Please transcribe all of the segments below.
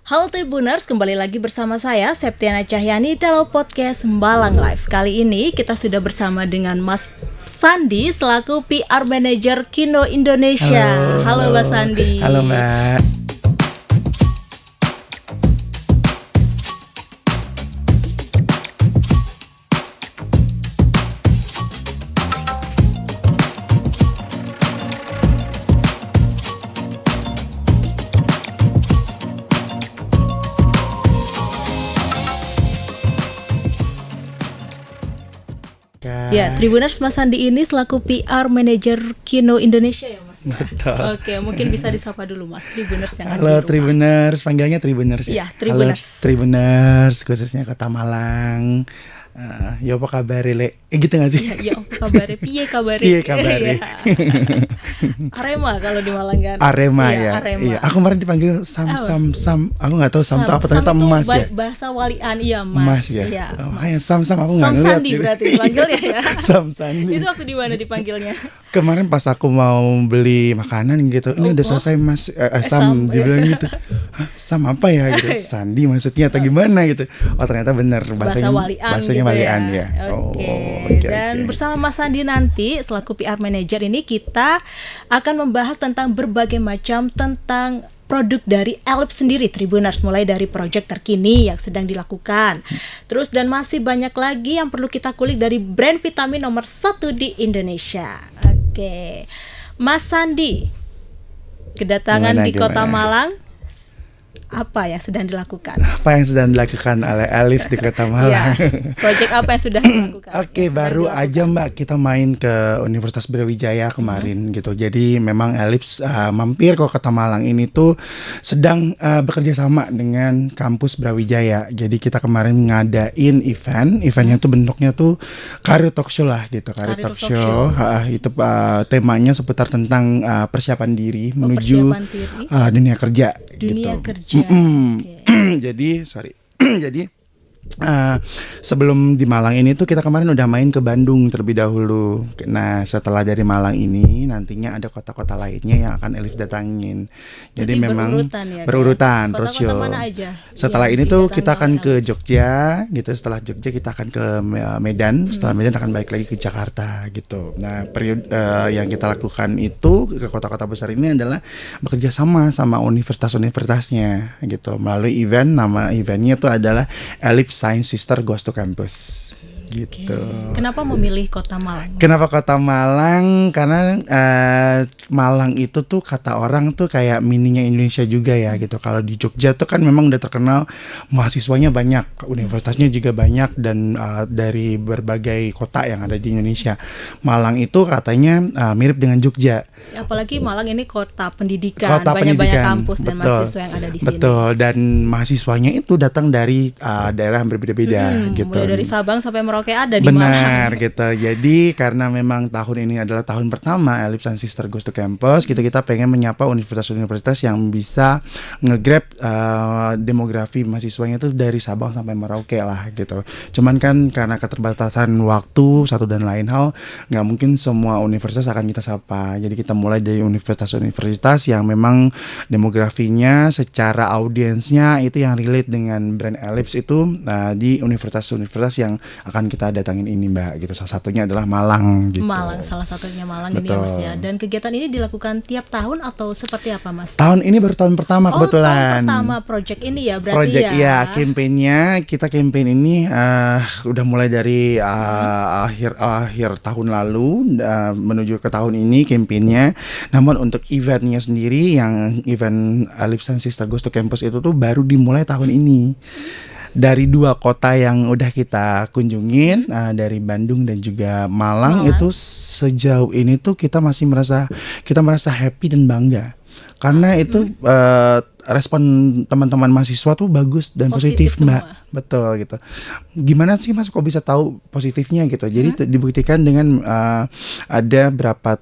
Halo Tribuners, kembali lagi bersama saya Septiana Cahyani dalam podcast Malang Live. Kali ini kita sudah bersama dengan Mas Sandi selaku PR Manager Kino Indonesia. Halo Mas Sandi. Halo Mbak. Ya, Tribuners, Mas Sandi ini selaku PR Manager Kino Indonesia ya Mas? Betul. Oke, mungkin bisa disapa dulu Mas, Tribuners yang ada Halo di rumah. Tribuners, panggilnya Tribuners ya? Iya, Tribuners. Halo Tribuners, khususnya Kota Malang. Ya apa kabar Le? Gitu gak sih? Ya apa kabar? Piye kabar? Piye kabare? Arema kalau di Malang kan. Arema Iya, ya. Arema. Iya, aku kemarin dipanggil Sam. Aku nggak tahu Sam itu apa, ternyata itu Mas ya. Bahasa walian, iya Mas. Mas ya. Iya, Oh, Mas. kayak Sam aku nggak Sam ngeliat. Sandi berarti dipanggilnya ya. Sam Sandi. Itu aku di mana dipanggilnya? Kemarin pas aku mau beli makanan gitu, ini udah selesai Mas. Sam Sam. dibilang gitu. Hah, Sam apa ya gitu? Sandi maksudnya atau gimana gitu? Oh ternyata bener Bahasa walian bahasanya gitu walian ya. ya. Oke. Dan bersama Mas Sandi nanti selaku PR Manager ini kita akan membahas tentang berbagai macam tentang produk dari Ellipse sendiri Tribuners, mulai dari proyek terkini yang sedang dilakukan. Terus dan masih banyak lagi yang perlu kita kulik dari brand vitamin nomor 1 di Indonesia. Oke. Mas Sandi kedatangan di Kota Malang, apa yang sedang dilakukan? Apa yang sedang dilakukan oleh Ellipse di Kota Malang? Proyek apa yang sudah dilakukan? Oke, baru aja Mbak kita main ke Universitas Brawijaya kemarin gitu. Jadi memang Ellipse mampir ke Kota Malang ini tuh sedang bekerja sama dengan kampus Brawijaya. Jadi kita kemarin ngadain eventnya tuh bentuknya tuh career talk show lah gitu. Career talk show. Itu temanya seputar tentang persiapan diri menuju dunia kerja. Dunia gitu. kerja. Okay. Jadi sebelum di Malang ini tuh kita kemarin udah main ke Bandung terlebih dahulu. Nah setelah dari Malang ini nantinya ada kota-kota lainnya yang akan Ellipse datangin. Jadi memang berurutan terus show. Mana aja setelah ini tuh kita akan ke Jogja gitu. Setelah Jogja kita akan ke Medan. Setelah Medan akan balik lagi ke Jakarta gitu. Nah periode yang kita lakukan itu ke kota-kota besar ini adalah bekerja sama universitas-universitasnya gitu melalui event. Nama eventnya tuh adalah Ellipse Science Sister Goes to Campus gitu. Kenapa memilih Kota Malang? Kenapa Kota Malang? Karena Malang itu tuh kata orang tuh kayak mininya Indonesia juga ya gitu. Kalau di Jogja tuh kan memang udah terkenal mahasiswanya banyak, universitasnya juga banyak dan dari berbagai kota yang ada di Indonesia. Malang itu katanya mirip dengan Jogja. Apalagi Malang ini kota pendidikan, banyak-banyak kampus dan mahasiswa yang ada di sini. Betul, dan mahasiswanya itu datang dari daerah yang berbeda-beda gitu. Mulai dari Sabang sampai Merauke ada di Malang. Benar gitu. Jadi karena memang tahun ini adalah tahun pertama Ellipse and Sister Goes to Campus, kita pengen menyapa universitas-universitas yang bisa nge-grab demografi mahasiswanya itu dari Sabang sampai Merauke lah gitu. Cuman kan karena keterbatasan waktu satu dan lain hal, nggak mungkin semua universitas akan kita sapa. Jadi kita mulai dari universitas-universitas yang memang demografinya secara audiensnya itu yang relate dengan brand Ellipse itu di universitas-universitas yang akan kita datangin ini Mbak gitu. Salah satunya adalah Malang gitu. Malang, salah satunya Malang. Betul. Ini ya Mas ya. Dan kegiatan ini dilakukan tiap tahun atau seperti apa Mas? Tahun ini baru tahun pertama kebetulan. Tahun pertama project ini ya berarti project, ya. Kita campaign ini udah mulai dari akhir tahun lalu menuju ke tahun ini campaignnya. Namun untuk eventnya sendiri yang event Ellipse and Sister Goes to Campus itu tuh baru dimulai tahun ini. Dari 2 kota yang udah kita kunjungin, dari Bandung dan juga Malang itu sejauh ini tuh kita merasa happy dan bangga karena itu respon teman-teman mahasiswa tuh bagus dan positif Mbak. Semua. Betul gitu. Gimana sih Mas kok bisa tahu positifnya gitu? Jadi dibuktikan dengan ada berapa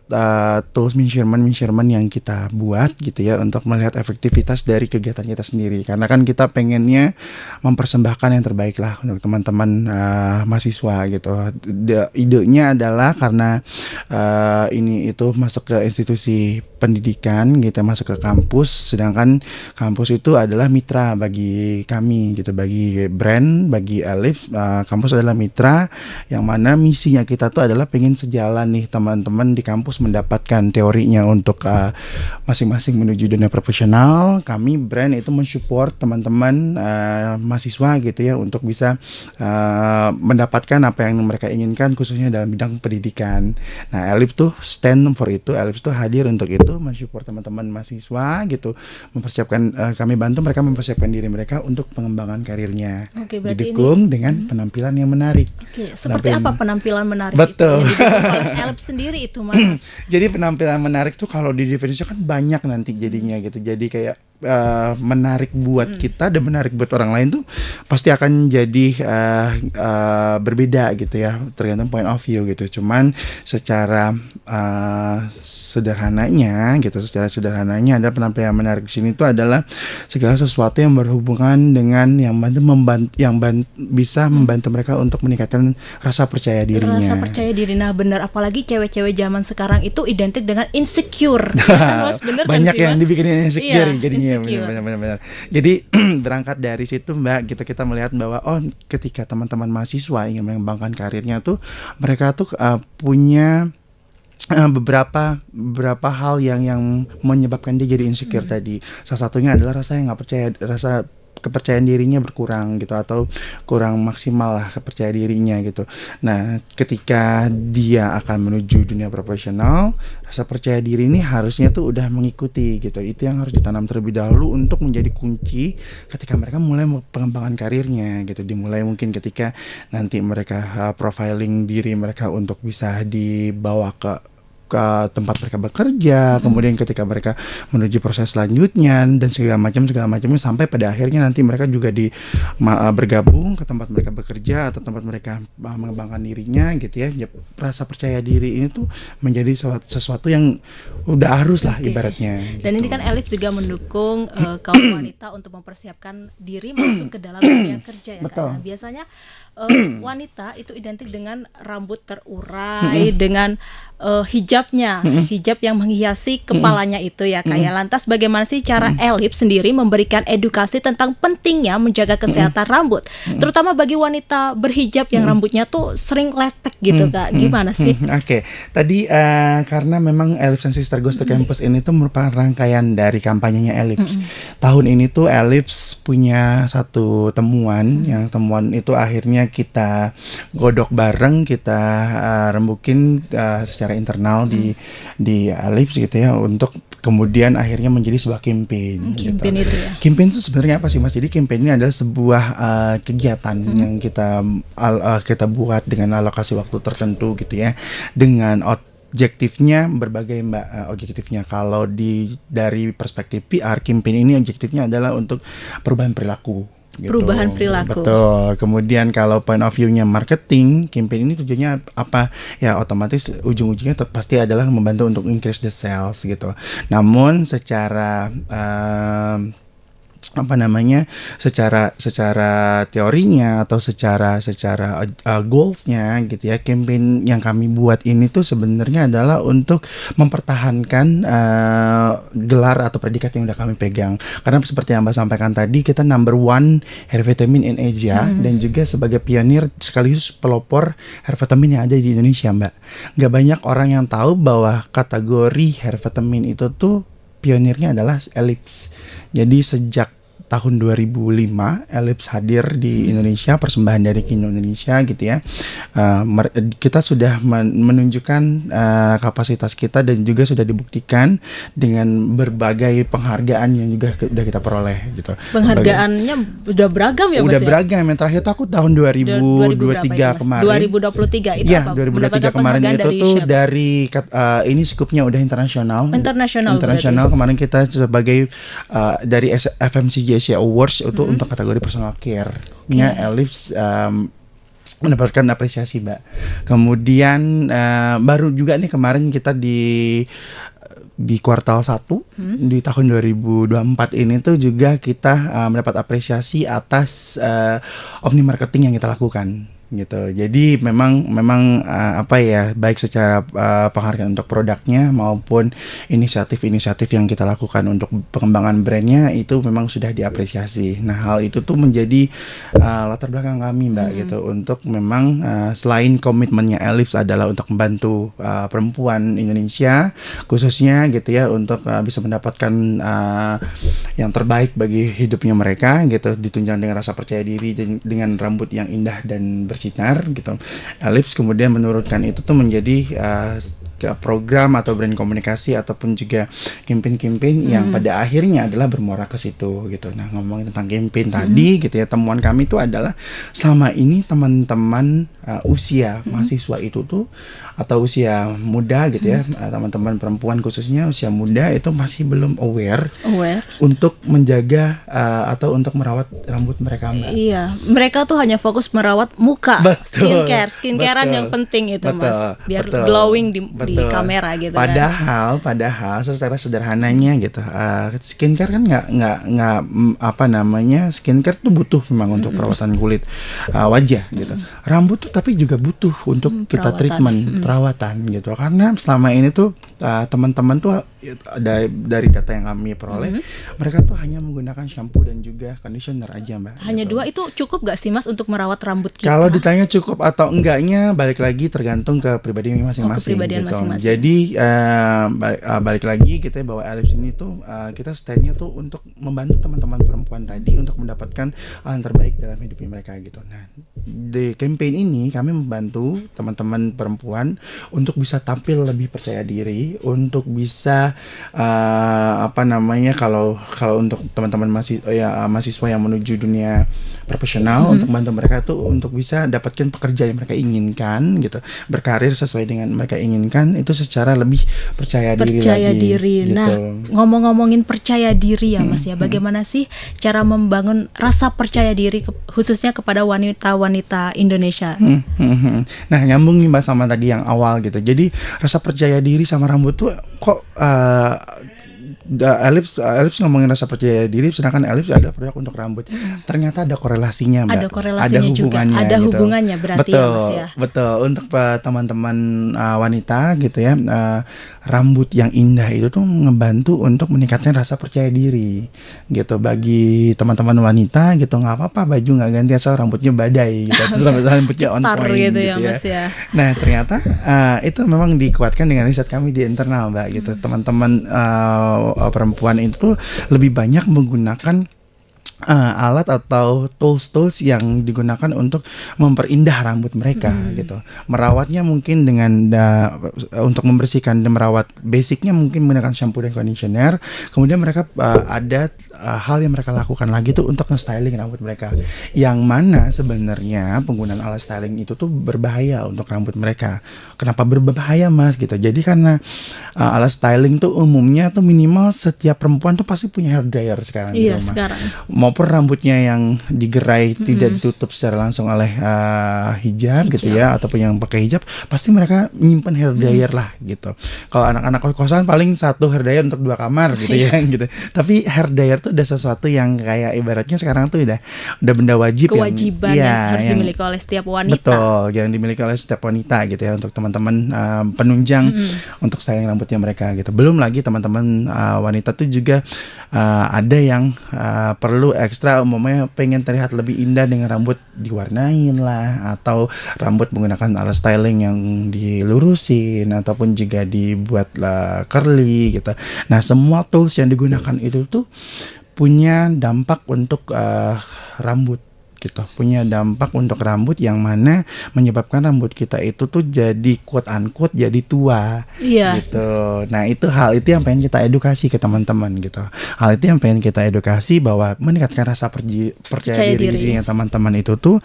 tools measurement yang kita buat gitu ya untuk melihat efektivitas dari kegiatan kita sendiri. Karena kan kita pengennya mempersembahkan yang terbaik lah untuk teman-teman mahasiswa gitu. Idenya adalah karena ini itu masuk ke institusi pendidikan gitu, masuk ke kampus, sedangkan Kampus itu adalah mitra bagi kami gitu, bagi brand, bagi Ellipse. Kampus adalah mitra yang mana misinya kita tuh adalah pengen sejalan nih teman-teman di kampus mendapatkan teorinya untuk masing-masing menuju dunia profesional. Kami brand itu mensupport teman-teman mahasiswa gitu ya untuk bisa mendapatkan apa yang mereka inginkan khususnya dalam bidang pendidikan. Nah, Ellipse tuh stand for itu. Ellipse tuh hadir untuk itu, mensupport teman-teman mahasiswa gitu, mempersiapkan, kami bantu mereka mempersiapkan diri mereka untuk pengembangan karirnya. Oke, berarti didukung dengan penampilan yang menarik. Oke, seperti apa penampilan menarik Betul. itu yang didukung oleh Ellipse sendiri itu, Mas? Jadi penampilan menarik tuh kalau didefinisikan banyak nanti jadinya gitu. Jadi kayak menarik buat kita dan menarik buat orang lain tuh pasti akan jadi berbeda gitu ya, tergantung point of view gitu. Cuman secara sederhananya ada penampilan menarik di sini tuh adalah segala sesuatu yang berhubungan dengan yang bisa membantu mereka untuk meningkatkan rasa percaya dirinya. Rasa percaya diri, nah benar, apalagi cewek-cewek zaman sekarang itu identik dengan insecure. Mas, bener banyak kan sih, yang Mas? dibikin insecure Iya, jadinya. insecure. Benar. Jadi berangkat dari situ Mbak, gitu kita melihat bahwa ketika teman-teman mahasiswa ingin mengembangkan karirnya tuh mereka tuh punya beberapa hal yang menyebabkan dia jadi insecure tadi. Salah satunya adalah rasa kepercayaan dirinya berkurang gitu, atau kurang maksimal lah kepercayaan dirinya gitu. Nah, ketika dia akan menuju dunia profesional, rasa percaya diri ini harusnya tuh udah mengikuti gitu. Itu yang harus ditanam terlebih dahulu untuk menjadi kunci ketika mereka mulai pengembangan karirnya gitu. Dimulai mungkin ketika nanti mereka profiling diri mereka untuk bisa dibawa ke tempat mereka bekerja, kemudian ketika mereka menuju proses selanjutnya dan segala macamnya sampai pada akhirnya nanti mereka juga bergabung ke tempat mereka bekerja atau tempat mereka mengembangkan dirinya gitu ya. Rasa percaya diri ini tuh menjadi sesuatu yang udah harus lah ibaratnya. Dan gitu. ini kan Ellipse juga mendukung kaum wanita untuk mempersiapkan diri masuk ke dalam dunia kerja ya. Betul. Karena biasanya wanita itu identik dengan rambut terurai, dengan hijab yang menghiasi kepalanya itu ya kayak. Lantas bagaimana sih cara Ellipse sendiri memberikan edukasi tentang pentingnya menjaga kesehatan rambut, terutama bagi wanita berhijab yang rambutnya tuh sering letek gitu Kak, gimana sih? Oke. Tadi karena memang Ellipse and Sister Goes to Campus ini tuh merupakan rangkaian dari kampanyenya Ellipse. Tahun ini tuh Ellipse punya satu temuan, yang temuan itu akhirnya kita godok bareng, kita rembukin secara internal di Ellipse gitu ya, untuk kemudian akhirnya menjadi sebuah campaign. Campaign gitu. itu ya. Campaign itu sebenarnya apa sih Mas? Jadi campaign ini adalah sebuah kegiatan yang kita buat dengan alokasi waktu tertentu gitu ya, dengan objektifnya berbagai objektifnya. Kalau dari perspektif PR, campaign ini objektifnya adalah untuk perubahan perilaku. Gitu. Perubahan perilaku. Betul. Kemudian kalau point of view-nya marketing, campaign ini tujuannya apa? Ya otomatis ujung-ujungnya pasti adalah membantu untuk increase the sales gitu. Namun secara secara teorinya atau secara goals-nya gitu ya, campaign yang kami buat ini tuh sebenarnya adalah untuk mempertahankan gelar atau predikat yang udah kami pegang. Karena seperti yang Mbak sampaikan tadi, kita number one hair vitamin in Asia dan juga sebagai pionir sekaligus pelopor hair vitamin yang ada di Indonesia, Mbak. Gak banyak orang yang tahu bahwa kategori hair vitamin itu tuh pionirnya adalah Ellipse. Jadi sejak tahun 2005 Ellipse hadir di Indonesia, persembahan dari Kino Indonesia gitu ya. Kita sudah menunjukkan kapasitas kita dan juga sudah dibuktikan dengan berbagai penghargaan yang juga sudah kita peroleh gitu. Penghargaannya udah beragam ya Mas? Udah ya? beragam. Yang terakhir tuh aku tahun 2023 kemarin. 2023 itu ya, apa? 2023 kemarin itu tuh dari ini skupnya udah internasional. Internasional kemarin kita sebagai dari FMCG Asia Awards itu untuk kategori personal care-nya Ellipse mendapatkan apresiasi, Mbak. Kemudian baru juga nih kemarin kita di kuartal 1 di tahun 2024 ini tuh juga kita mendapat apresiasi atas omni marketing yang kita lakukan. gitu. Jadi memang baik secara penghargaan untuk produknya maupun inisiatif-inisiatif yang kita lakukan untuk pengembangan brandnya itu memang sudah diapresiasi. Nah, hal itu tuh menjadi latar belakang kami, Mbak, gitu, untuk memang selain komitmennya Ellipse adalah untuk membantu perempuan Indonesia khususnya gitu ya untuk bisa mendapatkan yang terbaik bagi hidupnya mereka gitu, ditunjang dengan rasa percaya diri dengan rambut yang indah dan bersinar gitu. Ellipse kemudian menurunkan itu tuh menjadi program atau brand komunikasi ataupun juga campaign-campaign yang pada akhirnya adalah bermuara ke situ gitu. Nah, ngomongin tentang campaign tadi gitu ya, temuan kami itu adalah selama ini teman-teman usia mahasiswa itu tuh atau usia muda gitu ya, teman-teman perempuan khususnya usia muda itu masih belum aware untuk menjaga atau untuk merawat rambut mereka, Mbak. Iya, mereka tuh hanya fokus merawat muka, skincarean yang penting itu, Mas, biar glowing di kamera gitu. Padahal secara sederhananya gitu, skincare kan nggak skincare tuh butuh memang untuk perawatan kulit wajah gitu. Rambut tuh tapi juga butuh untuk kita treatment, perawatan gitu. Karena selama ini tuh teman-teman tuh dari data yang kami peroleh, mereka tuh hanya menggunakan shampoo dan juga conditioner aja, Mbak. Hanya gitu. 2 itu cukup gak sih, Mas, untuk merawat rambut kita? Kalau ditanya cukup atau enggaknya, balik lagi tergantung ke pribadi masing-masing. Jadi balik lagi kita bahwa Ellipse ini tuh kita stand-nya tuh untuk membantu teman-teman perempuan tadi untuk mendapatkan hal yang terbaik dalam hidupnya mereka gitu. Nah, di campaign ini kami membantu teman-teman perempuan untuk bisa tampil lebih percaya diri, untuk bisa kalau untuk teman-teman mahasiswa yang menuju dunia profesional, untuk bantu mereka tuh untuk bisa dapatkan pekerjaan yang mereka inginkan gitu, berkarir sesuai dengan mereka inginkan itu secara lebih percaya diri gitu. Nah, ngomong-ngomongin percaya diri ya, Mas ya, bagaimana sih cara membangun rasa percaya diri khususnya kepada wanita-wanita Indonesia? Nah, nyambung nih, Mbak, sama tadi yang awal gitu. Jadi rasa percaya diri sama rambut tuh kok Ellipse ngomongin rasa percaya diri, sedangkan Ellipse adalah produk untuk rambut. Ternyata ada korelasinya, Mbak. Ada hubungannya juga. Ada hubungannya berarti ya, Mas ya. Betul. Untuk teman-teman wanita gitu ya, rambut yang indah itu tuh ngebantu untuk meningkatkan rasa percaya diri gitu. Bagi teman-teman wanita gitu, nggak apa-apa baju nggak ganti asal rambutnya badai gitu. Terus rambutnya on point gitu ya, Mas ya. Nah, ternyata itu memang dikuatkan dengan riset kami di internal, Mbak, gitu. Teman-teman perempuan itu lebih banyak menggunakan alat atau tools yang digunakan untuk memperindah rambut mereka gitu. Merawatnya mungkin dengan untuk membersihkan dan merawat basicnya mungkin menggunakan shampoo dan conditioner. Kemudian mereka ada hal yang mereka lakukan lagi tuh untuk nge-styling rambut mereka. Yang mana sebenarnya penggunaan alat styling itu tuh berbahaya untuk rambut mereka. Kenapa berbahaya, Mas, gitu. Jadi karena alat styling tuh umumnya tuh minimal setiap perempuan tuh pasti punya hair dryer sekarang di rumah. Sekarang. Maupun rambutnya yang digerai tidak ditutup secara langsung oleh hijab gitu ya, ataupun yang pakai hijab, pasti mereka nyimpan hair dryer lah gitu. Kalau anak-anak kos-kosan paling 1 hair dryer untuk 2 kamar gitu ya gitu. Tapi hair dryer tuh udah sesuatu yang kayak ibaratnya sekarang tuh udah benda wajib, kewajiban yang harus dimiliki oleh setiap wanita. Betul, yang dimiliki oleh setiap wanita gitu ya, untuk teman-teman penunjang untuk styling rambutnya mereka gitu. Belum lagi teman-teman wanita tuh juga ada yang perlu ekstra, umumnya pengen terlihat lebih indah dengan rambut diwarnain lah, atau rambut menggunakan alat styling yang dilurusin ataupun juga dibuat curly gitu. Nah, semua tools yang digunakan itu tuh punya dampak untuk rambut gitu, punya dampak untuk rambut yang mana menyebabkan rambut kita itu tuh jadi quote unquote jadi tua gitu. Nah, hal itu yang pengen kita edukasi ke teman-teman gitu. Hal itu yang pengen kita edukasi bahwa meningkatkan rasa percaya dirinya teman-teman itu tuh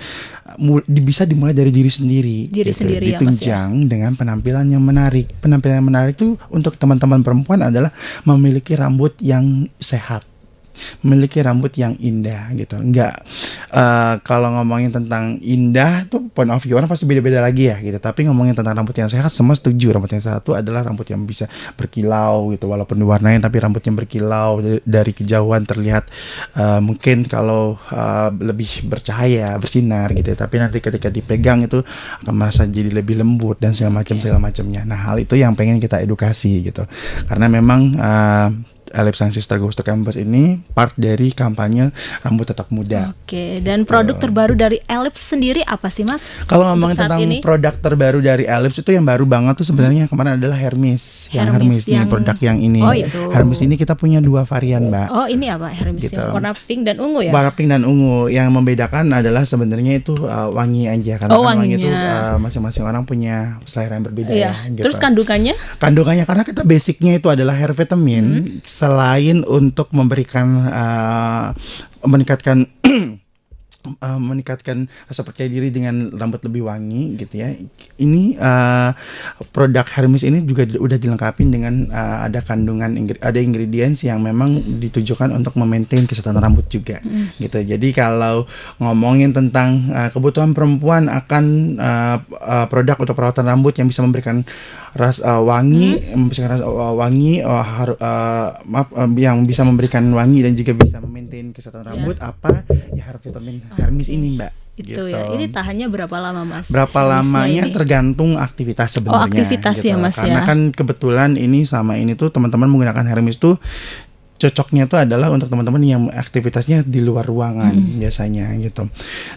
bisa dimulai dari diri sendiri gitu. Ditunjang dengan penampilan yang menarik. Penampilan yang menarik tuh untuk teman-teman perempuan adalah memiliki rambut yang sehat memiliki rambut yang indah gitu. Enggak, kalau ngomongin tentang indah tuh point of view orang pasti beda-beda lagi ya gitu. Tapi ngomongin tentang rambut yang sehat, semua setuju rambut yang sehat itu adalah rambut yang bisa berkilau gitu, walaupun diwarnain tapi rambut yang berkilau dari kejauhan terlihat mungkin kalau lebih bercahaya, bersinar gitu. Tapi nanti ketika dipegang itu akan merasa jadi lebih lembut dan segala macamnya. Nah, hal itu yang pengen kita edukasi gitu. Karena memang Ellipse and Sister Goes to Campus ini part dari kampanye rambut tetap muda. Oke, dan produk terbaru dari Ellipse sendiri apa sih, Mas? Kalau ngomongin Untuk saat tentang ini? produk terbaru dari Ellipse itu yang baru banget tuh sebenarnya kemarin adalah Hermes. Yang Hermes nih produk yang ini. Oh, itu. Hermes ini kita punya 2 varian, Mbak. Oh, ini apa Hermes Gitu. yang warna pink dan ungu ya? Warna pink dan ungu. Yang membedakan adalah sebenarnya itu wangi aja, karena Oh, kan wangi itu wanginya. masing-masing orang punya selera yang berbeda Iya. ya. Gitu. Terus kandungannya? Kandungannya karena kita basicnya itu adalah hair vitamin, selain untuk memberikan meningkatkan meningkatkan rasa percaya diri dengan rambut lebih wangi gitu ya. Ini produk Hermes ini juga udah dilengkapi dengan ada kandungan ada ingredients yang memang ditujukan untuk memaintain kesehatan rambut juga gitu. Jadi kalau ngomongin tentang kebutuhan perempuan akan produk untuk perawatan rambut yang bisa memberikan wangi, yang bisa memberikan wangi dan juga bisa memaintain kesehatan rambut apa ya hair vitamin Hermes ini, Mbak. Itu Gitu. ya. Ini tahannya berapa lama, Mas? Berapa Hermesnya lamanya ini? tergantung aktivitas sebenarnya. Oh, aktivitas gitu. ya, Mas, Karena ya. kan kebetulan ini sama ini tuh teman-teman menggunakan Hermes tuh cocoknya tuh adalah untuk teman-teman yang aktivitasnya di luar ruangan biasanya gitu.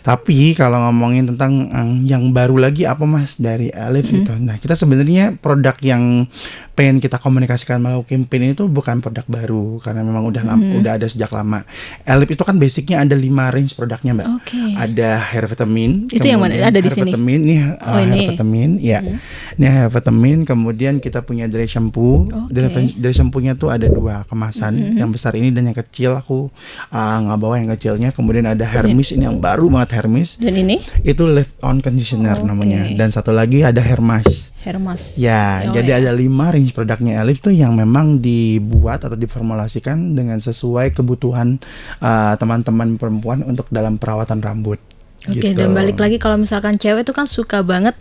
Tapi kalau ngomongin tentang yang baru lagi apa, Mas, dari Ellipse gitu. Nah, kita sebenarnya produk yang pengen kita komunikasikan melalui campaign itu bukan produk baru karena memang udah ada sejak lama. Ellipse itu kan basicnya ada 5 range produknya, Mbak. Oke. Ada hair vitamin. Itu yang mana? Ada di hair sini? Vitamin, ini Oh, hair ini. vitamin, ya. Ini hair vitamin. Kemudian kita punya dry shampoo. Oke. Dry shampoo-nya tuh ada 2 kemasan, yang besar ini dan yang kecil. Aku nggak bawa yang kecilnya. Kemudian ada Hermes, ini yang baru banget Hermes. Dan ini Itu lift on conditioner Oke. namanya. Dan satu lagi ada hair mask. Hermes. Ya, Oh, jadi ya. ada 5 range produknya Ellipse tuh yang memang dibuat atau diformulasikan dengan sesuai kebutuhan teman-teman perempuan untuk dalam perawatan rambut. Oke, gitu. dan balik lagi kalau misalkan cewek tuh kan suka banget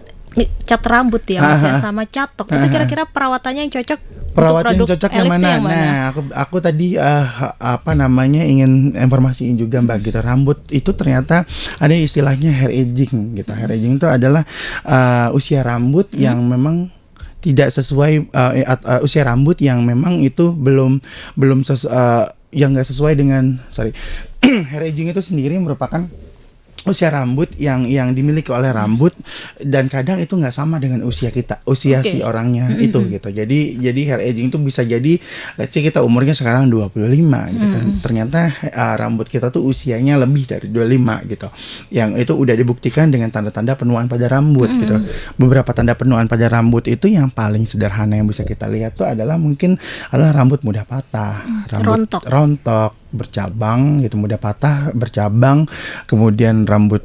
cat rambut ya, Mas, ya, sama catok. Itu kira-kira perawatannya yang cocok Perawatan untuk yang produk cocok yang Ellipse mana? yang mana? Nah, aku tadi ingin informasiin juga, Mbak, gitu. Rambut itu ternyata ada istilahnya hair aging gitu. Hair aging itu adalah usia rambut yang memang tidak sesuai usia rambut yang memang itu belum yang nggak sesuai dengan hair aging itu sendiri merupakan usia rambut yang dimiliki oleh rambut dan kadang itu nggak sama dengan usia kita, usia si orangnya itu gitu. Jadi hair aging itu bisa jadi let's say kita umurnya sekarang 25 gitu kan. Ternyata rambut kita tuh usianya lebih dari 25 gitu. Yang itu udah dibuktikan dengan tanda-tanda penuaan pada rambut gitu. Beberapa tanda penuaan pada rambut itu yang paling sederhana yang bisa kita lihat tuh adalah mungkin adalah rambut mudah patah, rambut rontok, bercabang gitu, mudah patah, bercabang, kemudian rambut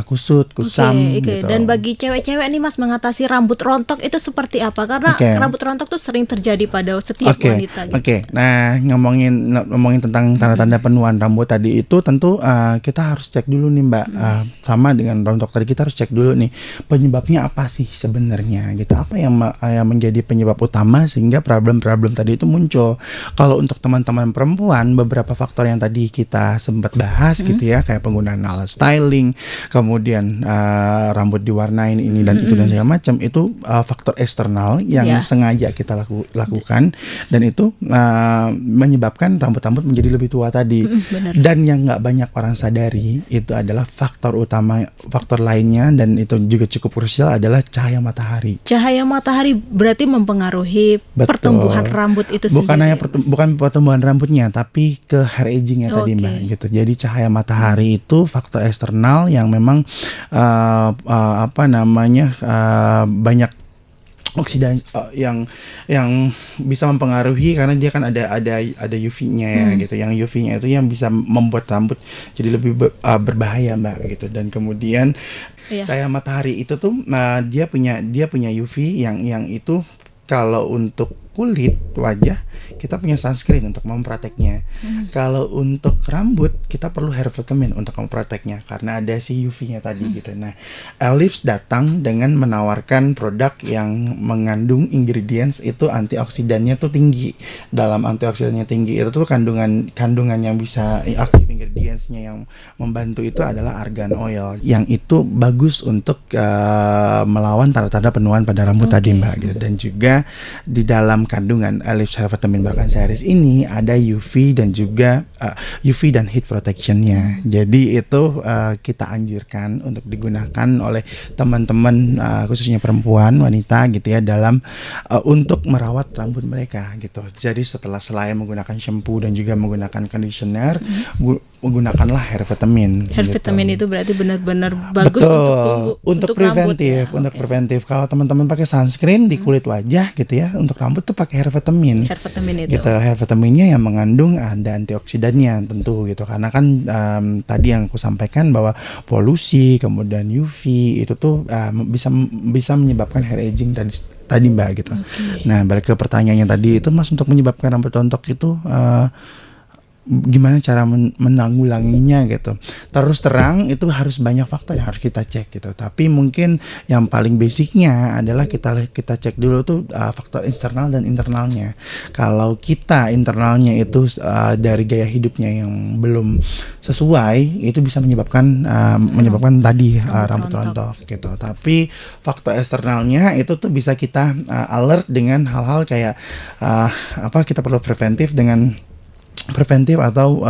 kusut, kusam Oke. gitu. Dan bagi cewek-cewek nih, Mas, mengatasi rambut rontok itu seperti apa? Karena rambut rontok tuh sering terjadi pada setiap wanita gitu. Oke. Nah, ngomongin tentang tanda-tanda penuaan rambut tadi itu tentu kita harus cek dulu nih, Mbak. Sama dengan rontok tadi, kita harus cek dulu nih penyebabnya apa sih sebenarnya gitu. Apa yang menjadi penyebab utama sehingga problem-problem tadi itu muncul. Kalau untuk teman-teman perempuan, beberapa faktor yang tadi kita sempat bahas gitu ya, kayak penggunaan alat styling, kemudian rambut diwarnain ini dan itu dan segala macam, itu faktor eksternal yang sengaja kita lakukan dan itu menyebabkan rambut-rambut menjadi lebih tua tadi. Dan yang nggak banyak orang sadari itu adalah faktor lainnya dan itu juga cukup krusial adalah cahaya matahari. Cahaya matahari berarti mempengaruhi pertumbuhan rambut itu sendiri. Bukan hanya bukan pertumbuhan rambutnya, tapi ke hair agingnya tadi, Mbak, gitu. Jadi cahaya matahari itu faktor eksternal yang memang banyak oksidan yang bisa mempengaruhi karena dia kan ada UV-nya ya gitu. Yang UV-nya itu yang bisa membuat rambut jadi lebih berbahaya, Mbak, gitu. Dan kemudian cahaya matahari itu tuh dia punya UV yang itu kalau untuk kulit wajah kita punya sunscreen untuk memproteknya. Kalau untuk rambut kita perlu hair vitamin untuk memproteknya karena ada si UV-nya tadi gitu. Nah, Ellipse datang dengan menawarkan produk yang mengandung ingredients itu antioksidannya tuh tinggi. Dalam antioksidannya tinggi itu tuh kandungan yang bisa aktif ingredientsnya yang membantu itu adalah argan oil yang itu bagus untuk melawan tanda-tanda penuaan pada rambut tadi Mbak gitu. Dan juga di dalam kandungan Ellipse Hair Vitamin Broken Series ini ada UV dan juga UV dan heat protectionnya. Jadi itu kita anjurkan untuk digunakan oleh teman-teman khususnya perempuan, wanita gitu ya dalam untuk merawat rambut mereka gitu. Jadi selain menggunakan shampoo dan juga menggunakan conditioner, menggunakanlah hair vitamin. Hair gitu. vitamin itu berarti benar-benar bagus untuk preventif, untuk preventif. Kalau teman-teman pakai sunscreen di kulit wajah gitu ya, untuk rambut tuh pakai hair vitamin. Hair vitamin itu. Gitu, hair vitaminnya yang mengandung ada antioksidannya tentu gitu. Karena kan tadi yang aku sampaikan bahwa polusi, kemudian UV itu tuh bisa menyebabkan hair aging tadi Mbak gitu. Nah, balik ke pertanyaannya tadi itu Mas, untuk menyebabkan rambut rontok itu gimana cara menanggulanginya gitu. Terus terang itu harus banyak faktor yang harus kita cek gitu. Tapi mungkin yang paling basicnya adalah kita cek dulu tuh faktor eksternal dan internalnya. Kalau kita internalnya itu dari gaya hidupnya yang belum sesuai, itu bisa menyebabkan tadi rambut rontok gitu. Tapi faktor eksternalnya itu tuh bisa kita alert dengan hal-hal kayak kita perlu preventif atau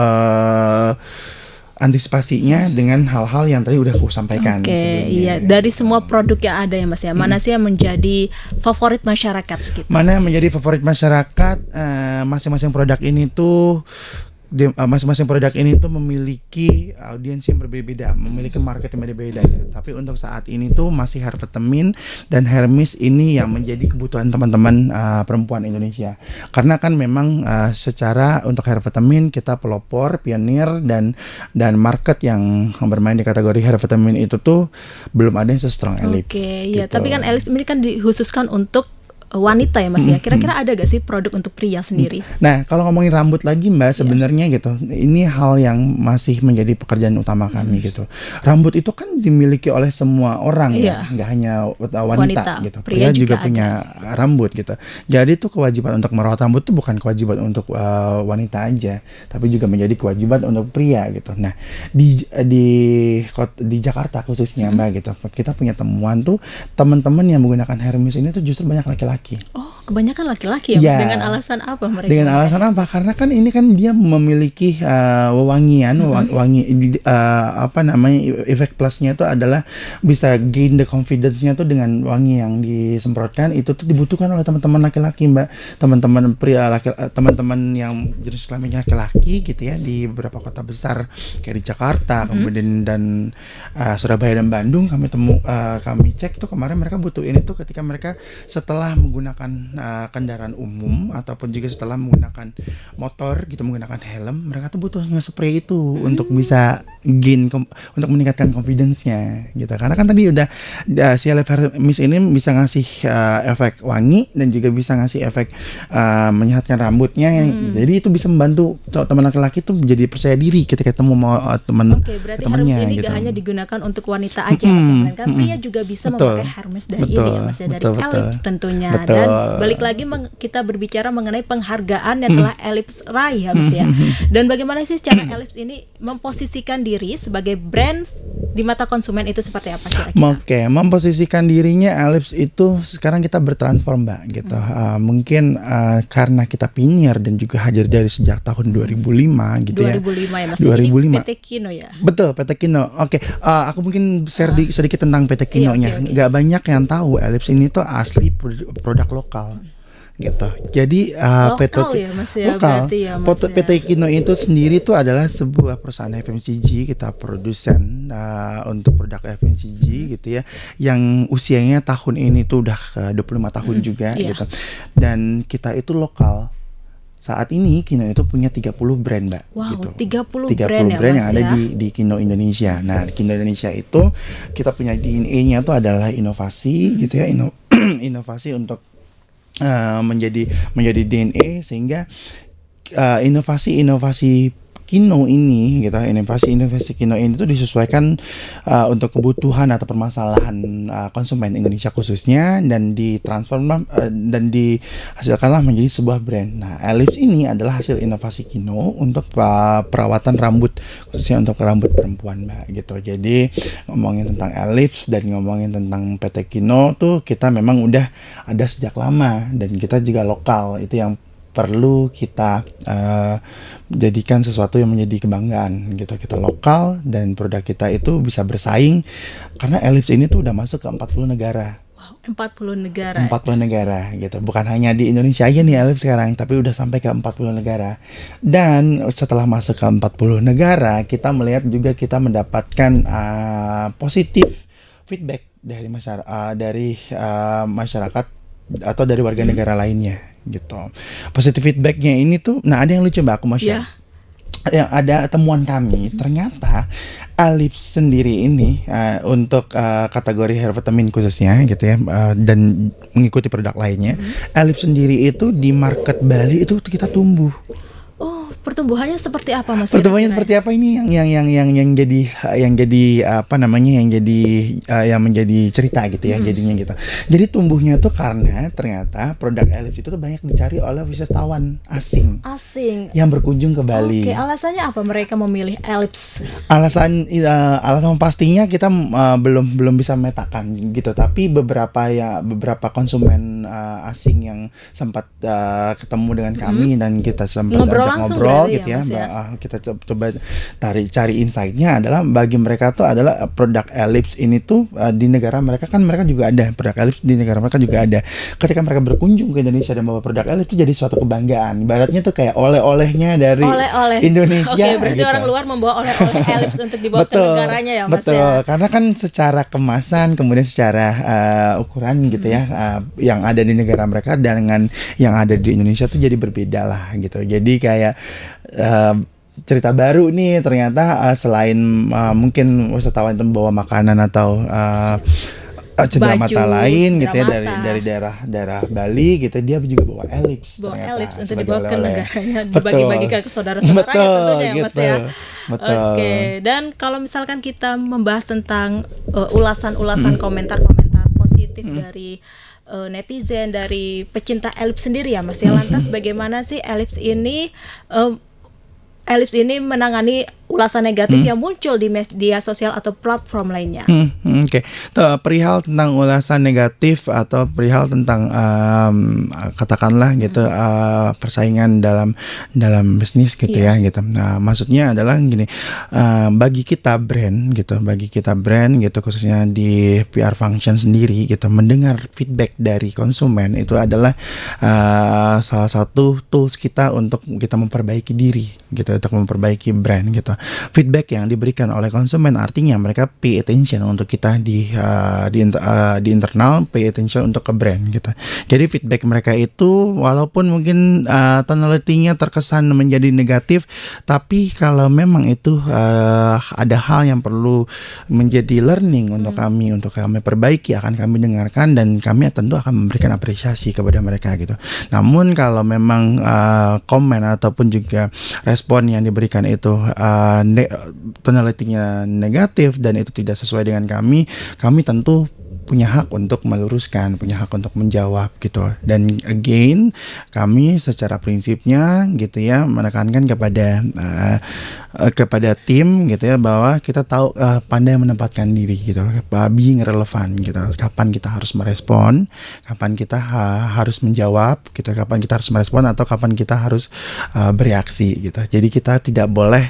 antisipasinya dengan hal-hal yang tadi udah aku sampaikan. Iya. Dari semua produk yang ada ya Mas ya, mana sih yang menjadi favorit masyarakat sekitar? Mana yang menjadi favorit masyarakat? Masing-masing produk ini tuh masing-masing produk ini tuh memiliki audiens yang berbeda-beda, memiliki market yang berbeda gitu. Tapi untuk saat ini tuh masih hair vitamin dan hair mist ini yang menjadi kebutuhan teman-teman perempuan Indonesia. Karena kan memang secara untuk hair vitamin kita pelopor, pionir dan market yang bermain di kategori hair vitamin itu tuh belum ada yang se-strong Ellipse. Iya. Tapi kan Ellipse ini kan dikhususkan untuk wanita ya Mas ya. Kira-kira ada gak sih produk untuk pria sendiri? Nah, kalau ngomongin rambut lagi Mbak, sebenarnya gitu, ini hal yang masih menjadi pekerjaan utama kami gitu. Rambut itu kan dimiliki oleh semua orang ya, nggak hanya wanita gitu. Pria juga punya rambut gitu. Jadi itu kewajiban untuk merawat rambut itu bukan kewajiban untuk wanita aja, tapi juga menjadi kewajiban untuk pria gitu. Nah, di Jakarta khususnya Mbak gitu, kita punya temuan tuh teman-teman yang menggunakan hair mist ini tuh justru banyak laki-laki. Oh, kebanyakan laki-laki ya? Dengan alasan apa mereka? Dengan alasan apa? Karena kan ini kan dia memiliki wewangian, efek plusnya itu adalah bisa gain the confidence-nya tuh dengan wangi yang disemprotkan. Itu tuh dibutuhkan oleh teman-teman laki-laki Mbak, teman-teman pria, teman-teman yang jenis kelaminnya laki-laki gitu ya, di beberapa kota besar kayak di Jakarta, kemudian dan Surabaya dan Bandung kami cek tuh kemarin mereka butuh ini tuh ketika mereka setelah menggunakan kendaraan umum ataupun juga setelah menggunakan motor gitu, menggunakan helm, mereka tuh butuh nge-spray itu untuk bisa untuk meningkatkan confidence-nya gitu. Karena kan tadi udah si Ellipse Hair Mist ini bisa ngasih efek wangi dan juga bisa ngasih efek menyehatkan rambutnya. Jadi itu bisa membantu teman laki-laki tuh menjadi percaya diri ketika ketemu teman berarti hair mist ini gak hanya digunakan untuk wanita aja Mas, kan pria juga bisa memakai hair mist dari ini ya Mas ya, dari Ellipse tentunya. Dan balik lagi kita berbicara mengenai penghargaan yang telah Ellipse raih ya Mas ya. Dan bagaimana sih secara Ellipse ini memposisikan diri sebagai brand di mata konsumen itu seperti apa kira-kira? Memposisikan dirinya Ellipse itu sekarang kita bertransform Mbak gitu. Mungkin karena kita pionir dan juga hadir dari sejak tahun 2005 gitu 2005 ya Mas. 2005. PT Kino ya. Betul, PT Kino. Aku mungkin share sedikit tentang PT Kino-nya. Gak banyak yang tahu Ellipse ini tuh asli produk lokal gitu. Jadi lokal ya Mas ya, berarti ya Mas ya. PT Kino itu sendiri tuh adalah sebuah perusahaan FMCG, kita produsen untuk produk FMCG gitu ya, yang usianya tahun ini tuh udah 25 tahun juga gitu. Dan kita itu lokal. Saat ini Kino itu punya 30 brand Mbak. Wow, gitu. 30 brand ya Mas yang ada di Kino Indonesia. Nah, di Kino Indonesia itu kita punya DNA-nya tuh adalah inovasi gitu ya, inovasi untuk menjadi DNA, sehingga inovasi-inovasi Kino ini gitu, inovasi Kino ini tuh disesuaikan untuk kebutuhan atau permasalahan konsumen Indonesia khususnya, dan ditransform dan dihasilkanlah menjadi sebuah brand. Nah, Ellipse ini adalah hasil inovasi Kino untuk perawatan rambut, khususnya untuk rambut perempuan, Mbak, gitu. Jadi ngomongin tentang Ellipse dan ngomongin tentang PT Kino tuh kita memang udah ada sejak lama, dan kita juga lokal. Itu yang perlu kita jadikan sesuatu yang menjadi kebanggaan gitu. Kita lokal dan produk kita itu bisa bersaing, karena Ellipse ini tuh udah masuk ke 40 negara. Wow, 40 negara. 40 negara gitu. Bukan hanya di Indonesia aja nih Ellipse sekarang, tapi udah sampai ke 40 negara. Dan setelah masuk ke 40 negara, kita melihat juga kita mendapatkan positif feedback dari masyarakat atau dari warga negara lainnya gitu. Positive feedbacknya ini tuh, nah ada yang lucu Mbak, aku mau share. Yang ada temuan kami, ternyata Ellipse sendiri ini untuk kategori hair vitamin khususnya gitu ya, dan mengikuti produk lainnya, Ellipse sendiri itu di market Bali itu kita tumbuh. Oh, pertumbuhannya seperti apa Mas? Pertumbuhannya seperti apa ini yang jadi apa namanya, yang menjadi cerita gitu ya, jadinya gitu. Jadi tumbuhnya tuh karena ternyata produk Ellipse itu tuh banyak dicari oleh wisatawan asing yang berkunjung ke Bali. Oke, alasannya apa mereka memilih Ellipse? Alasan pastinya kita belum bisa memetakan gitu, tapi beberapa konsumen asing yang sempat ketemu dengan kami dan kita sempat ngobrol gitu ya, kita coba cari insight-nya adalah bagi mereka tuh adalah produk Ellipse ini tuh di negara mereka, kan mereka juga ada produk Ellipse di negara mereka juga ada. Ketika mereka berkunjung ke Indonesia dan bawa produk Ellipse itu jadi suatu kebanggaan. Ibaratnya tuh kayak oleh-olehnya dari Indonesia. Oke, berarti gitu. Orang luar membawa oleh-oleh Ellipse untuk dibawa ke negaranya ya Mas. Betul, karena kan secara kemasan kemudian secara ukuran gitu ya, yang ada di negara mereka dengan yang ada di Indonesia tuh jadi berbeda lah gitu. Jadi kayak cerita baru nih ternyata, selain mungkin wisatawan itu bawa makanan atau cenderamata lain gitu ya dari daerah Bali gitu, dia juga bawa Ellipse untuk dibawa ke negaranya, dibagi-bagi ke saudara-saudaranya tentunya ya Mas ya. Betul. Oke, dan kalau misalkan kita membahas tentang ulasan-ulasan komentar-komentar positif dari netizen, dari pecinta Ellipse sendiri ya Mas ya. Lantas bagaimana sih Ellipse ini menangani ulasan negatif yang muncul di media sosial atau platform lainnya? Oke. Perihal tentang ulasan negatif atau perihal tentang katakanlah gitu persaingan dalam bisnis gitu ya gitu. Nah, maksudnya adalah gini, bagi kita brand gitu khususnya di PR function sendiri gitu, mendengar feedback dari konsumen itu adalah salah satu tools kita untuk kita memperbaiki diri gitu, untuk memperbaiki brand gitu. Feedback yang diberikan oleh konsumen artinya mereka pay attention untuk kita di internal, pay attention untuk ke brand gitu. Jadi feedback mereka itu walaupun mungkin tonality-nya terkesan menjadi negatif, tapi kalau memang itu ada hal yang perlu menjadi learning untuk kami perbaiki, akan kami dengarkan dan kami tentu akan memberikan apresiasi kepada mereka gitu. Namun kalau memang komen ataupun juga respon yang diberikan itu tonality-nya negatif dan itu tidak sesuai dengan kami tentu punya hak untuk meluruskan, punya hak untuk menjawab gitu. Dan again, kami secara prinsipnya gitu ya menekankan kepada tim gitu ya, bahwa kita tahu pandai menempatkan diri gitu, being relevan gitu. Kapan kita harus merespon, kapan kita harus menjawab gitu, kapan kita harus merespon atau kapan kita harus bereaksi gitu. Jadi kita tidak boleh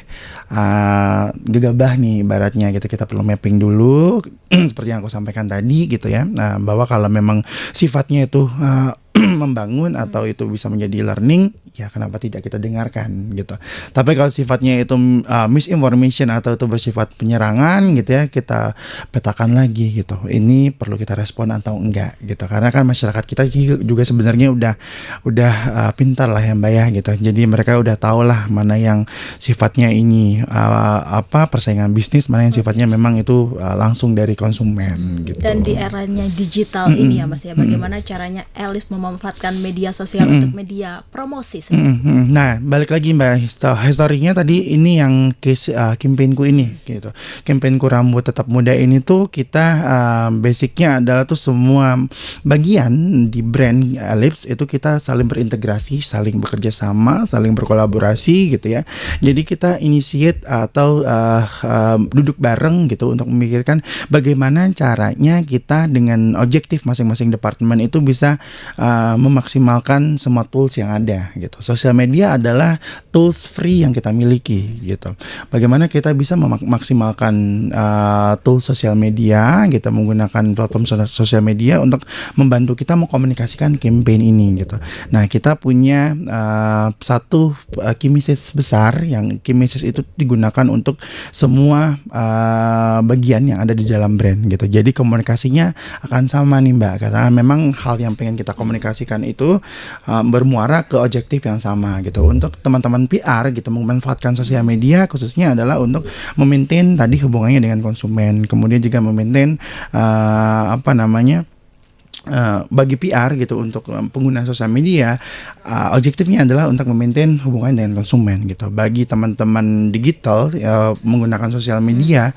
gegabah nih ibaratnya gitu. Kita perlu mapping dulu seperti yang aku sampaikan tadi gitu ya. Nah, bahwa kalau memang sifatnya itu membangun atau itu bisa menjadi learning, ya kenapa tidak kita dengarkan gitu. Tapi kalau sifatnya itu misinformation atau itu bersifat penyerangan gitu ya, kita petakan lagi gitu. Ini perlu kita respon atau enggak gitu. Karena kan masyarakat kita juga sebenarnya udah pintar lah ya Mbak ya gitu. Jadi mereka udah tahu lah mana yang sifatnya ini persaingan bisnis, mana yang sifatnya memang itu langsung dari konsumen gitu. Dan di eranya digital ini ya Mas ya, bagaimana caranya Ellipse memanfaatkan media sosial untuk media promosi sendiri. Nah, balik lagi Mbak, historinya tadi ini yang case campaignku ini gitu. Campaignku rambut tetap muda ini tuh kita basicnya adalah tuh semua bagian di brand Ellipse itu kita saling berintegrasi, saling bekerja sama, saling berkolaborasi gitu ya. Jadi kita initiate atau duduk bareng gitu untuk memikirkan bagaimana caranya kita dengan objektif masing-masing departemen itu bisa memaksimalkan semua tools yang ada gitu. Sosial media adalah tools free yang kita miliki gitu. Bagaimana kita bisa memaksimalkan tools sosial media, kita menggunakan platform sosial media untuk membantu kita mengkomunikasikan campaign ini gitu. Nah, kita punya satu key message besar yang key message itu digunakan untuk semua bagian yang ada di dalam brand gitu. Jadi komunikasinya akan sama nih Mbak, karena memang hal yang pengen kita komunikasikan itu bermuara ke objektif yang sama gitu. Untuk teman-teman PR gitu memanfaatkan sosial media khususnya adalah untuk memaintain tadi hubungannya dengan konsumen, kemudian juga memaintain bagi PR gitu untuk pengguna sosial media objektifnya adalah untuk memaintain hubungan dengan konsumen gitu. Bagi teman-teman digital menggunakan sosial media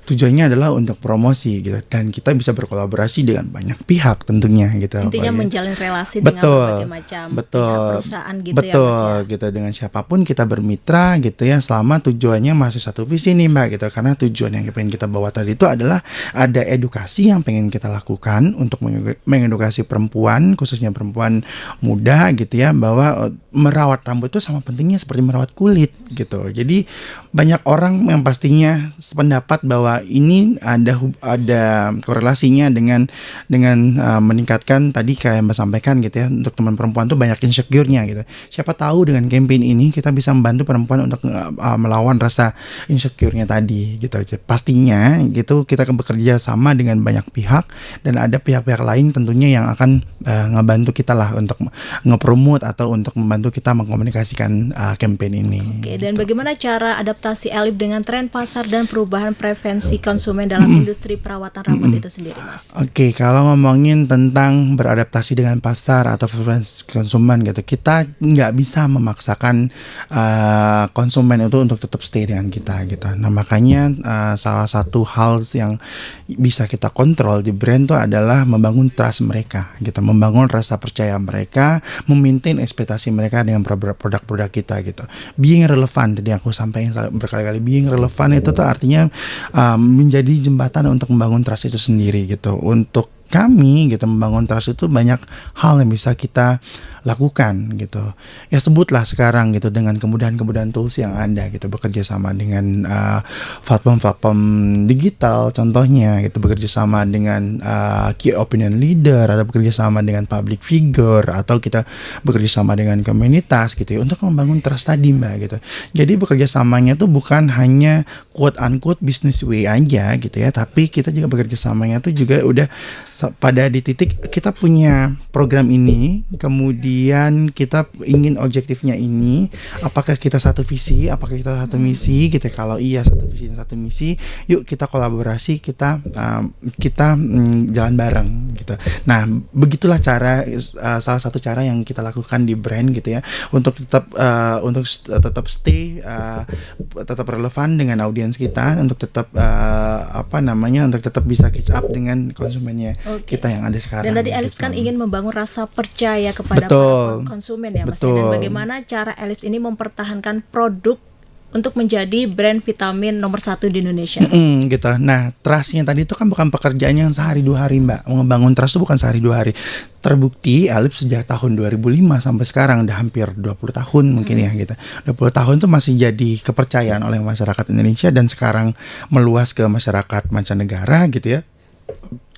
tujuannya adalah untuk promosi gitu, dan kita bisa berkolaborasi dengan banyak pihak tentunya gitu. Intinya menjalin relasi dengan berbagai macam perusahaan gitu ya Mas ya. Gitu, dengan siapapun kita bermitra gitu ya, selama tujuannya masih satu visi nih Mbak gitu. Karena tujuan yang pengen kita bawa tadi itu adalah ada edukasi yang pengen kita lakukan untuk mengedukasi perempuan, khususnya perempuan muda gitu ya, bahwa merawat rambut itu sama pentingnya seperti merawat kulit gitu. Jadi banyak orang yang pastinya sependapat bahwa ini ada korelasinya dengan meningkatkan tadi kayak Mbak sampaikan gitu ya, untuk teman perempuan tuh banyak insecure-nya gitu. Siapa tahu dengan campaign ini kita bisa membantu perempuan untuk melawan rasa insecure-nya tadi gitu. Pastinya gitu kita akan bekerja sama dengan banyak pihak, dan ada pihak-pihak lain tentunya yang akan ngebantu kita lah untuk ngepromote atau untuk membantu kita mengkomunikasikan campaign ini. Oke, dan bagaimana cara adaptasi Ellipse dengan tren pasar dan perubahan preferensi konsumen dalam industri perawatan rambut itu sendiri, Mas? Oke, kalau ngomongin tentang beradaptasi dengan pasar atau preferensi konsumen gitu, kita nggak bisa memaksakan konsumen itu untuk tetap stay dengan kita gitu. Nah, makanya salah satu hal yang bisa kita kontrol di brand itu adalah membangun trust mereka gitu, membangun rasa percaya mereka, memaintain ekspektasi mereka dengan produk-produk kita gitu. Being relevan, tadi aku sampaikan berkali-kali, being relevan itu tuh artinya menjadi jembatan untuk membangun trust itu sendiri gitu. Untuk kami gitu, membangun trust itu banyak hal yang bisa kita lakukan gitu. Ya sebutlah sekarang gitu, dengan kemudahan-kemudahan tools yang ada gitu, bekerja sama dengan platform-platform digital contohnya gitu, bekerja sama dengan key opinion leader, atau bekerja sama dengan public figure, atau kita bekerja sama dengan komunitas gitu ya, untuk membangun trust tadi Mbak gitu. Jadi bekerja samanya tuh bukan hanya quote unquote business way aja gitu ya, tapi kita juga bekerja samanya tuh juga udah pada di titik kita punya program ini, kemudian kita ingin objektifnya ini, apakah kita satu visi, apakah kita satu misi gitu. Kalau iya satu visi dan satu misi, yuk kita kolaborasi, kita jalan bareng gitu. Nah, begitulah salah satu cara yang kita lakukan di brand gitu ya, untuk tetap stay tetap relevan dengan audiens kita, untuk tetap untuk tetap bisa catch up dengan konsumennya kita yang ada sekarang. Dan tadi Ellipse kan ingin membangun rasa percaya kepada konsumen ya Mas. Dan bagaimana cara Ellipse ini mempertahankan produk untuk menjadi brand vitamin nomor 1 di Indonesia gitu. Nah, trustnya tadi itu kan bukan pekerjaan yang sehari 2 hari Mbak. Membangun trust itu bukan sehari 2 hari. Terbukti Ellipse sejak tahun 2005 sampai sekarang udah hampir 20 tahun mungkin ya gitu. 20 tahun itu masih jadi kepercayaan oleh masyarakat Indonesia, dan sekarang meluas ke masyarakat mancanegara gitu ya.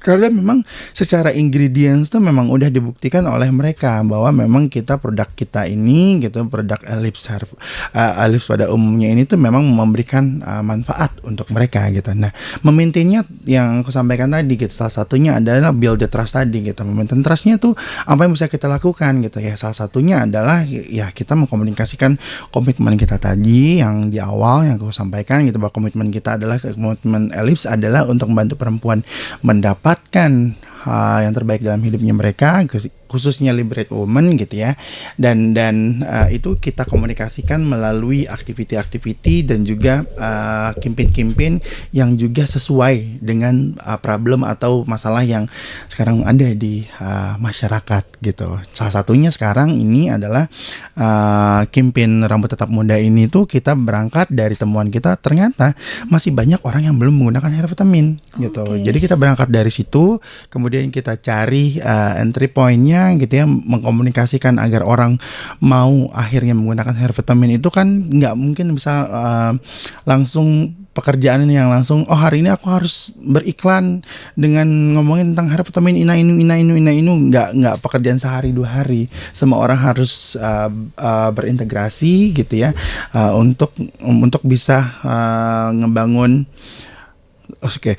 Karena memang secara ingredients tuh memang udah dibuktikan oleh mereka bahwa memang produk kita ini gitu, produk Ellipse pada umumnya ini tuh memang memberikan manfaat untuk mereka gitu. Nah, memaintainnya yang aku sampaikan tadi gitu, salah satunya adalah build the trust tadi gitu. Memaintain trustnya tuh apa yang bisa kita lakukan gitu ya. Salah satunya adalah ya kita mengkomunikasikan komitmen kita tadi yang di awal yang aku sampaikan gitu, bahwa komitmen kita adalah, komitmen Ellipse adalah untuk membantu perempuan mendapatkan yang terbaik dalam hidupnya mereka, khususnya Liberate Women gitu ya. Dan itu kita komunikasikan melalui aktiviti-aktiviti dan juga campaign-campaign yang juga sesuai dengan problem atau masalah yang sekarang ada di masyarakat gitu. Salah satunya sekarang ini adalah campaign Rambut Tetap Muda ini tuh kita berangkat dari temuan kita, ternyata masih banyak orang yang belum menggunakan hair vitamin gitu. Jadi kita berangkat dari situ, kemudian kita cari entry point-nya gitu ya, mengkomunikasikan agar orang mau akhirnya menggunakan hair vitamin. Itu kan nggak mungkin bisa langsung pekerjaan yang langsung, oh hari ini aku harus beriklan dengan ngomongin tentang hair vitamin ina inu, nggak pekerjaan sehari 2 hari. Semua orang harus berintegrasi gitu ya, untuk bisa ngebangun. Oke,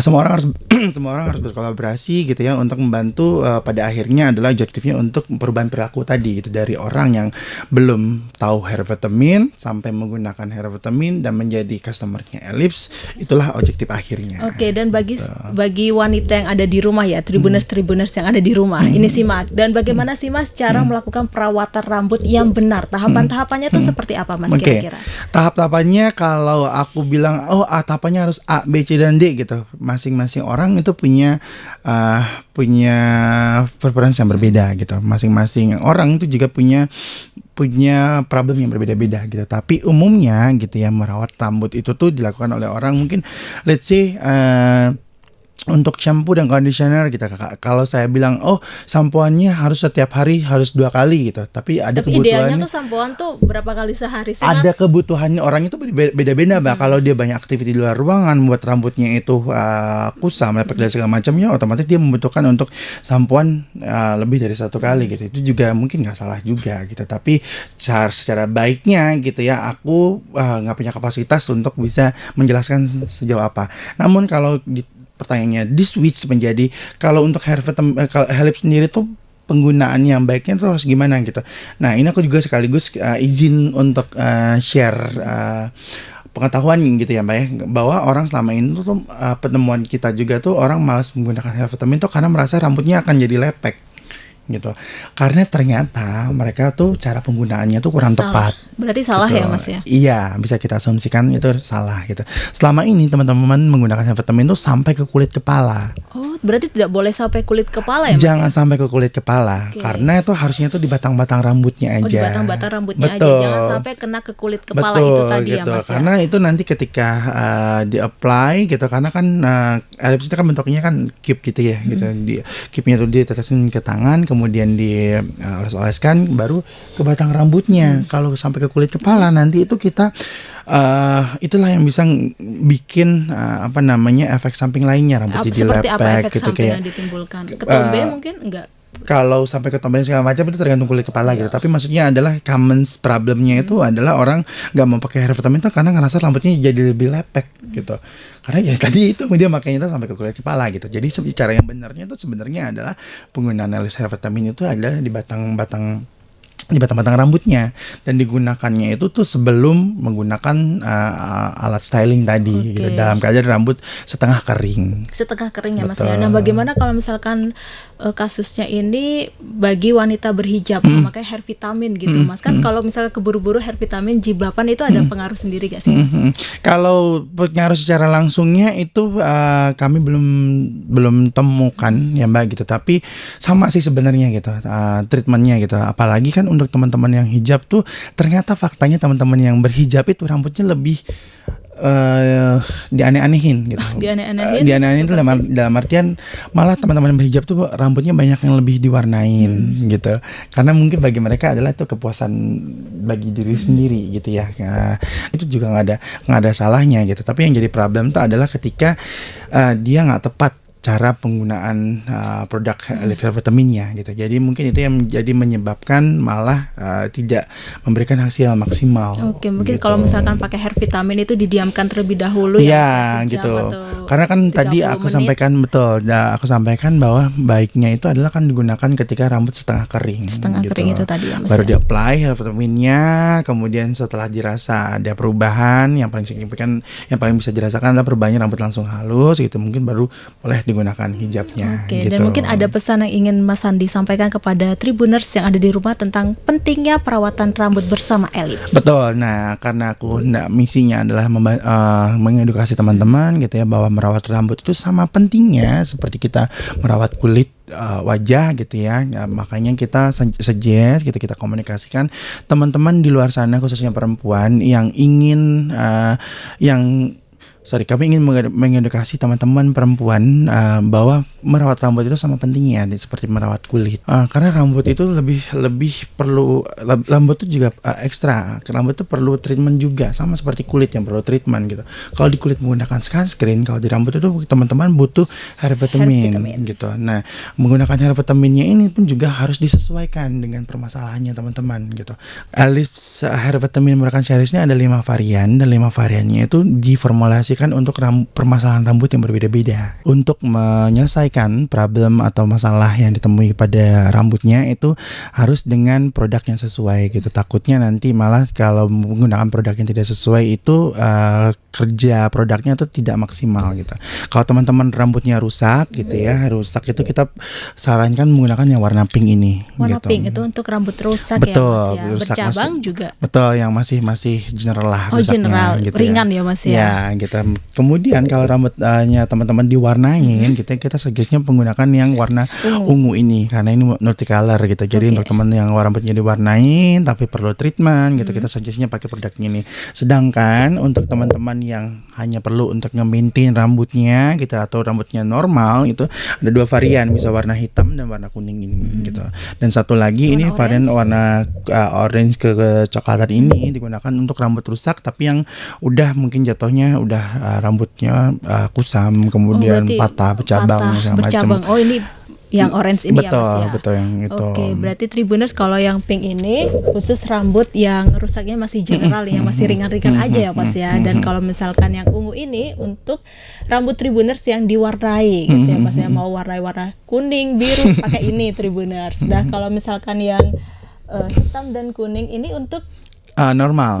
semua orang harus berkolaborasi gitu ya untuk membantu, pada akhirnya adalah objektifnya untuk perubahan perilaku tadi gitu, dari orang yang belum tahu hair vitamin sampai menggunakan hair vitamin dan menjadi customernya Ellipse. Itulah objektif akhirnya. Oke, dan bagi wanita yang ada di rumah ya, Tribuners yang ada di rumah, ini simak. Dan bagaimana sih Mas cara melakukan perawatan rambut yang benar? Tahapan-tahapannya tuh seperti apa Mas kira-kira? Tahap-tahapannya kalau aku bilang tahapannya harus A, B, C dan D gitu. Masing-masing orang itu punya preference yang berbeda gitu. Masing-masing orang itu juga punya problem yang berbeda-beda gitu. Tapi umumnya gitu ya, merawat rambut itu tuh dilakukan oleh orang mungkin let's say untuk shampoo dan conditioner gitu. Kalau saya bilang sampoannya harus setiap hari, harus 2 kali gitu. Tapi kebutuhannya idealnya tuh sampoan tuh berapa kali sehari sih Mas? Ada kebutuhannya orang itu beda-beda Mbak. Kalau dia banyak aktivitas di luar ruangan, membuat rambutnya itu kusam, lepek dan segala macamnya, otomatis dia membutuhkan untuk sampoan lebih dari 1 kali gitu. Itu juga mungkin nggak salah juga gitu. Tapi secara baiknya gitu ya, aku nggak punya kapasitas untuk bisa menjelaskan sejauh apa. Namun kalau pertanyaannya di switch menjadi, kalau untuk hair Ellipse sendiri tuh penggunaan yang baiknya tuh harus gimana gitu. Nah ini aku juga sekaligus izin untuk share pengetahuan gitu ya Mbak ya, bahwa orang selama ini tuh penemuan kita juga tuh orang malas menggunakan hair vitamin tuh karena merasa rambutnya akan jadi lepek gitu. Karena ternyata mereka tuh cara penggunaannya tuh kurang tepat. Berarti salah gitu. Ya Mas ya? Iya, bisa kita asumsikan itu salah gitu. Selama ini teman-teman menggunakan hair vitamin tuh sampai ke kulit kepala. Oh, berarti tidak boleh sampai kulit kepala ya Mas? Jangan sampai ke kulit kepala, karena itu harusnya tuh di batang-batang rambutnya aja. Di batang-batang rambutnya Betul. aja, jangan sampai kena ke kulit kepala. Betul, itu tadi gitu. Ya Mas ya? Karena itu nanti ketika di-apply gitu, karena kan Ellipse itu kan bentuknya kan cube gitu ya, gitu. Cube-nya tuh ditetesin ke tangan, kemudian dioles-oleskan baru ke batang rambutnya. Kalau sampai ke kulit kepala nanti itu kita itulah yang bisa bikin efek samping lainnya, rambut jadi seperti lepek apa efek gitu samping kayak yang ditimbulkan? Ketombe mungkin enggak? Kalau sampai ke tombol segala macam itu tergantung kulit kepala gitu. Tapi maksudnya adalah common problemnya itu adalah orang nggak mau pakai hair vitamin itu karena ngerasa rambutnya jadi lebih lepek gitu. Karena ya tadi itu dia makanya itu sampai ke kulit kepala gitu. Jadi cara yang benarnya itu sebenarnya adalah penggunaan hair vitamin itu adalah di batang-batang rambutnya, dan digunakannya itu tuh sebelum menggunakan alat styling tadi gitu, dalam keadaan rambut setengah kering ya Mas ya. Nah bagaimana kalau misalkan kasusnya ini bagi wanita berhijab memakai hair vitamin gitu Mas, kan kalau misalnya keburu-buru hair vitamin jilbaban itu ada pengaruh sendiri gak sih Mas? Kalau pengaruh secara langsungnya itu kami belum temukan ya Mbak gitu, tapi sama sih sebenarnya gitu treatmentnya gitu. Apalagi kan untuk teman-teman yang hijab tuh ternyata faktanya teman-teman yang berhijab itu rambutnya lebih dianeh-anehin gitu. Dianeh-anehin itu dalam artian malah teman-teman yang berhijab tuh rambutnya banyak yang lebih diwarnain gitu. Karena mungkin bagi mereka adalah itu kepuasan bagi diri sendiri gitu ya. Nah, itu juga nggak ada salahnya gitu. Tapi yang jadi problem tuh adalah ketika dia nggak tepat cara penggunaan produk hair vitaminnya gitu. Jadi mungkin itu yang menyebabkan malah tidak memberikan hasil maksimal. Oke, mungkin gitu. kalau misalkan pakai hair vitamin itu didiamkan terlebih dahulu ya gitu. Karena kan tadi aku sampaikan aku sampaikan bahwa baiknya itu adalah kan digunakan ketika rambut setengah kering. Setengah gitu. kering itu tadi ya Mas. Baru di-apply hair vitaminnya, kemudian setelah dirasa ada perubahan yang paling signifikan, yang paling bisa dirasakan adalah perubahannya rambut langsung halus gitu. Mungkin baru boleh digunakan hijabnya. Oke, gitu. dan mungkin ada pesan yang ingin Mas Sandi sampaikan kepada Tribuners yang ada di rumah tentang pentingnya perawatan rambut bersama Ellipse. Betul. Nah, karena aku misinya adalah mengedukasi teman-teman gitu ya, bahwa merawat rambut itu sama pentingnya seperti kita merawat kulit wajah gitu ya. Makanya kita suggest gitu, kita komunikasikan teman-teman di luar sana khususnya perempuan yang ingin kami ingin mengedukasi teman-teman perempuan bahwa merawat rambut itu sama pentingnya seperti merawat kulit. Karena rambut itu lebih perlu, rambut itu juga ekstra. Rambut itu perlu treatment juga, sama seperti kulit yang perlu treatment gitu. Kalau di kulit menggunakan sunscreen, kalau di rambut itu teman-teman butuh hair vitamin gitu. Nah, menggunakan hair vitaminnya ini pun juga harus disesuaikan dengan permasalahannya teman-teman gitu. Ellipse hair vitamin merupakan seriesnya ada 5 varian, dan 5 variannya itu diformulasi untuk permasalahan rambut yang berbeda-beda. Untuk menyelesaikan problem atau masalah yang ditemui pada rambutnya itu harus dengan produk yang sesuai gitu. Takutnya nanti malah kalau menggunakan produk yang tidak sesuai itu kerja produknya itu tidak maksimal gitu. Kalau teman-teman rambutnya rusak gitu ya, rusak itu kita sarankan menggunakan yang warna pink ini. Warna gitu. pink itu untuk rambut rusak. Betul, ya Mas ya. rusak Bercabang masih, juga. Betul, yang masih general lah rusaknya. General, gitu ringan ya Mas ya. Ya gitu. Kemudian kalau rambutnya teman-teman diwarnain, kita suggestnya menggunakan yang warna ungu ini karena ini multicolor gitu. Jadi untuk teman yang rambutnya diwarnain tapi perlu treatment gitu, kita suggestnya pakai produk ini. Sedangkan untuk teman-teman yang hanya perlu untuk nge-maintain rambutnya gitu atau rambutnya normal itu ada 2 varian, bisa warna hitam dan warna kuning ini gitu. Dan satu lagi ini varian warna orange ke coklatan ini digunakan untuk rambut rusak tapi yang udah mungkin jatuhnya udah rambutnya kusam, kemudian patah, bercabang, macam. Oh, ini yang orange ini betul, ya Mas ya? Betul, yang itu. Oke, berarti Tribuners kalau yang pink ini khusus rambut yang rusaknya masih general, yang masih ringan-ringan aja ya Mas ya. Dan kalau misalkan yang ungu ini untuk rambut Tribuners yang diwarnai gitu ya Mas ya. Mau warna kuning, biru, pakai ini Tribuners. Nah, kalau misalkan yang hitam dan kuning ini untuk normal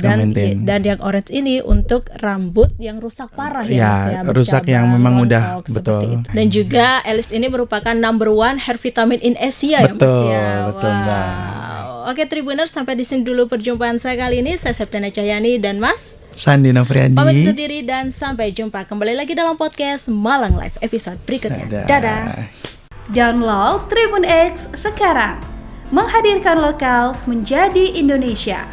dan yang orange ini untuk rambut yang rusak parah ya, rusak yang memang udah betul. Dan juga Ellipse ini merupakan number 1 hair vitamin in Asia ya Mas ya. Betul. Oke Tribuners, sampai di sini dulu perjumpaan saya kali ini. Saya Septiana Cahyani dan Mas Sandi Nofriandi pamit undur diri dan sampai jumpa kembali lagi dalam podcast Malang Live episode berikutnya. Dadah. Download Tribun X sekarang. Menghadirkan lokal menjadi Indonesia.